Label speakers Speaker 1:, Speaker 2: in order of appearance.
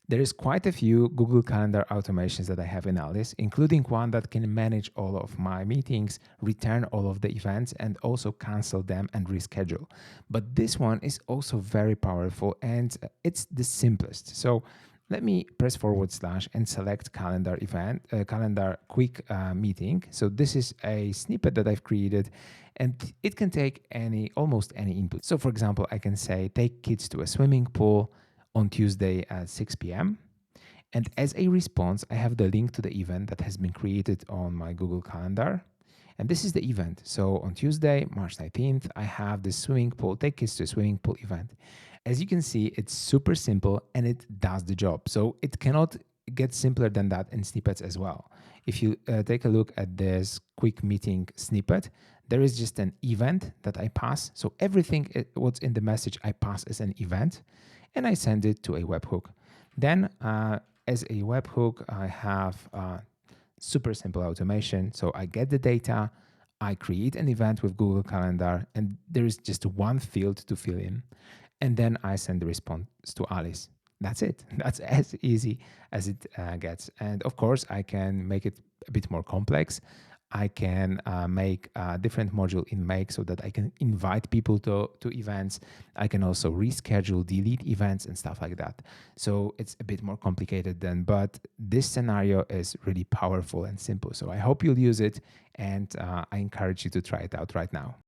Speaker 1: There is quite a few Google Calendar automations that I have in Alice, including one that can manage all of my meetings, return all of the events, and also cancel them and reschedule. But this one is also very powerful and it's the simplest. So let me press forward slash and select calendar event, calendar quick meeting. So this is a snippet that I've created and it can take almost any input. So for example, I can say take kids to a swimming pool on Tuesday at 6 p.m. And as a response, I have the link to the event that has been created on my Google Calendar. And this is the event. So on Tuesday, March 19th, I have the swimming pool, take kids to a swimming pool event. As you can see, it's super simple and it does the job. So it cannot get simpler than that in snippets as well. If you take a look at this quick meeting snippet, there is just an event that I pass. So everything what's in the message I pass as an event and I send it to a webhook. Then as a webhook, I have super simple automation. So I get the data, I create an event with Google Calendar, and there is just one field to fill in. And then I send the response to Alice. That's it. That's as easy as it gets. And of course, I can make it a bit more complex. I can make a different module in Make so that I can invite people to events. I can also reschedule, delete events and stuff like that. So it's a bit more complicated then, but this scenario is really powerful and simple. So I hope you'll use it and I encourage you to try it out right now.